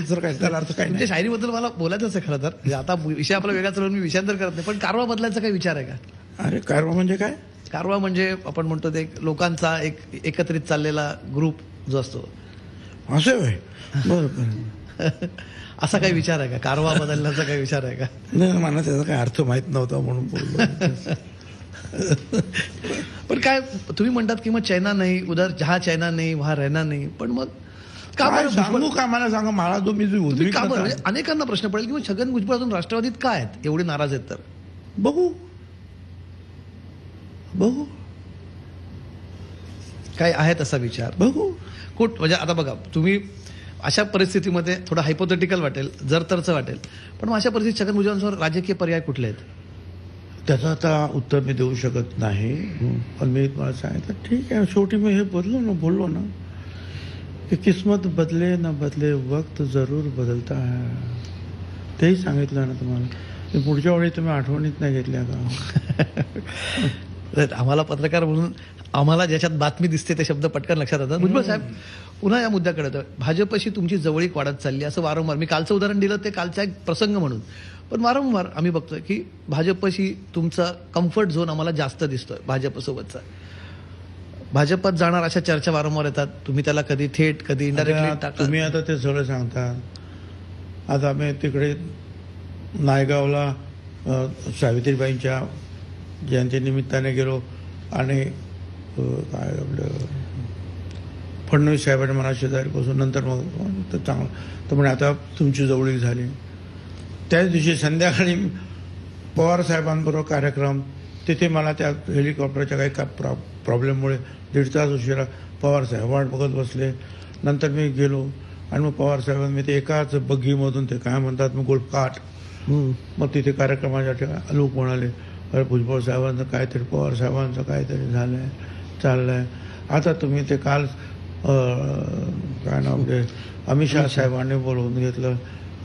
दुसरं काय त्याला अर्थ काय तुमच्या नाही. शायरीबद्दल मला बोलायचंच आहे खरं तर. म्हणजे आता विषय आपला वेगळा चालवून मी विषयांतर करत नाही, पण कारवा बदलायचा काही विचार आहे का? अरे कारवा म्हणजे काय? कारवा म्हणजे आपण म्हणतो ते एक लोकांचा एक एकत्रित चाललेला ग्रुप जो असतो, असं होय. बरं बरं. असा काही विचार आहे का? कारवा बदलण्याचा काही विचार आहे का? नाही मला त्याचा काही अर्थ माहित नव्हता म्हणून बोललो. पण काय तुम्ही म्हणतात की मग चैना नाही, उधर जहा चैना नाही वहा रहना नाही, पण मग का काय बरं सांगू भुजबळ- का मला सांगा, मला जो मी जो तुम्ही का बरं? उद्विग्नता म्हणजे अनेकांना प्रश्न पडेल की मग छगन भुजबळ अजून राष्ट्रवादीत काय आहेत एवढे नाराज आहेत तर? बघू बघू काय आहेत असा विचार? बघू. म्हणजे आता बघा, तुम्ही अशा परिस्थितीमध्ये थोडं हायपोथेटिकल वाटेल, जर तरचं वाटेल, पण मग अशा परिस्थितीत छगन भुजबळांसमोर राजकीय पर्याय कुठले आहेत? त्याचं आता उत्तर मी देऊ शकत नाही, पण मी मला सांगितलं ठीक आहे. शेवटी मी हे बोललो ना की किस्मत बदले ना बदले वक्त जरूर बदलता है. तेही सांगितलं ना तुम्हाला. ते पुढच्या वेळी तुम्ही आठवणीत नाही घेतल्या का? आम्हाला पत्रकार म्हणून आम्हाला ज्याच्यात बातमी दिसते ते शब्द पटकन लक्षात येतात. भुजबळ साहेब, पुन्हा या मुद्द्याकडे येतो. भाजपशी तुमची जवळीक वाढत चालली असं वारंवार, मी कालचं उदाहरण दिलं ते कालचा एक प्रसंग म्हणून, पण वारंवार आम्ही बघतोय की भाजपशी तुमचा कम्फर्ट झोन आम्हाला जास्त दिसतोय भाजपसोबतचा. भाजपात जाणार अशा चर्चा वारंवार येतात. तुम्ही त्याला कधी थेट कधी इनडायरेक्टली आता तुम्ही आता ते सगळं सांगता. आता आम्ही तिकडे नायगावला सावित्रीबाईंच्या जयंतीनिमित्ताने गेलो आणि काय आपलं फडणवीस साहेबांनी मला शेजारी बसून नंतर मग तर चांगलं तर म्हणे आता तुमची जवळीक झाली. त्याच दिवशी संध्याकाळी पवार साहेबांबरोबर कार्यक्रम, तिथे मला त्या हेलिकॉप्टरच्या काही प्रॉब्लेममुळे 1.5 तास उशिरा पवार साहेब वाट बघत बसले. नंतर मी गेलो आणि मग पवार साहेबांनी मी ते एकाच बग्गीमधून ते काय म्हणतात मग गोल्फकाट, मग तिथे कार्यक्रमाच्या ठिकाणी लोक म्हणाले अरे भुजबळ साहेबांचं काहीतरी, पवार साहेबांचं काहीतरी झालंय चाललंय. आता तुम्ही ते काल काय नाव ते अमित शहा साहेबांनी बोलवून घेतलं,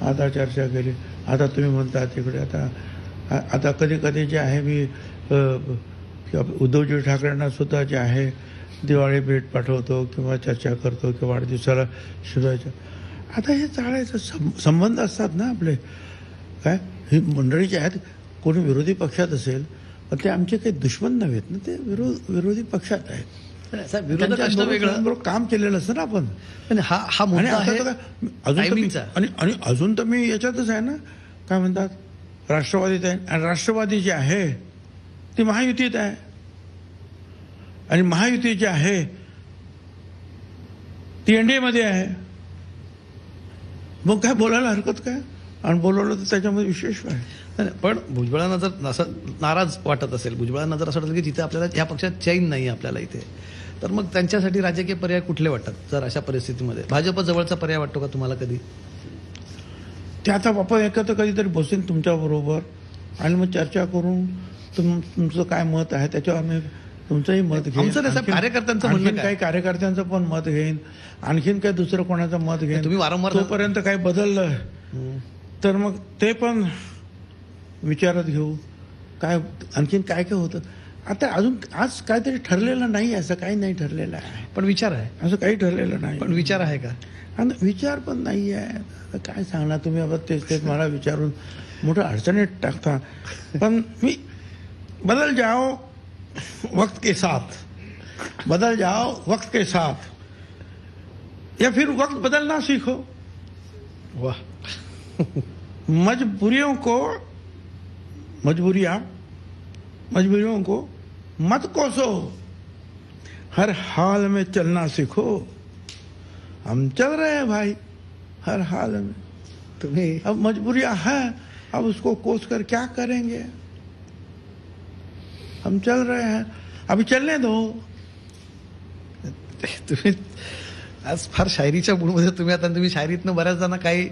आता चर्चा केली. आता तुम्ही म्हणता तिकडे आता कधी कधी जे आहे मी उद्धवजी ठाकरेंना सुद्धा जे आहे दिवाळी भेट पाठवतो किंवा चर्चा करतो किंवा वाढदिवसाला शुभेच्छा. आता हे चालायचं संबंध असतात ना आपले. काय ही मंडळी जी आहेत, कोणी विरोधी पक्षात असेल पण ते आमचे काही दुश्मन नव्हेत ना, ते विरोधी पक्षात आहेत. विरोधक असणं वेगळं, बरोबर काम केलेलं असतं ना आपण. हा आणि मुद्दा आहे आता अजून टायमिंगचा. आणि अजून तर मी याच्यातच आहे ना, काय म्हणतात राष्ट्रवादीत आहे. आणि राष्ट्रवादी जी आहे ती महायुतीत आहे आणि महायुती जी आहे ती एनडीए मध्ये आहे. मग काय बोलायला हरकत काय? आणि बोलवलं तर त्याच्यामध्ये विशेष काय? नाही, पण भुजबळांना जर असं नाराज वाटत असेल, भुजबळांना जर असं वाटतं की जिथे आपल्याला या पक्षात चैन नाही आपल्याला इथे, तर मग त्यांच्यासाठी राजकीय पर्याय कुठले वाटतात? जर अशा परिस्थितीमध्ये भाजप जवळचा पर्याय वाटतो का तुम्हाला कधी? ते आता आपण एकत्र कधीतरी बसेन तुमच्या बरोबर आणि मग चर्चा करून तुमचं काय मत आहे त्याच्यावर मी तुमचंही मत घेईन. आमचं नाही साहेब, कार्यकर्त्यांचं म्हणणं आणखीन काय? काही कार्यकर्त्यांचं पण मत घेईन, आणखीन काही दुसरं कोणाचं मत घेईन. तुम्ही वारंवार तोपर्यंत काही बदललं तर मग ते पण विचारात घेऊ. काय आणखीन काय काय होतं आता अजून आज काहीतरी ठरलेलं नाही, असं काही नाही ठरलेलं आहे. पण विचार आहे, असं काही ठरलेलं नाही. पण विचार आहे का? आणि विचार पण नाही आहे. आता काय सांगणार तुम्ही? आता तेच मला विचारून मोठं अडचणीत टाकता. पण मी बदल जाओ वक्त के साथ, बदल जाओ वक्त के साथ, या फिर वक्त बदलना सीखो. वाह. मजबूरियों को मत कोसो, हर हाल में चलना सीखो. हम चल रहे हैं भाई हर हाल में. तुम्ही अब मजबूरियां हैं, अब उसको कोस कर क्या करेंगे? हम चल रहे हैं, अभी चलने दो. तुम्ही आज फार शायरीच्या मूडमध्ये तुम्ही आता, तुम्ही शायरीतनं बऱ्याच जणांना काही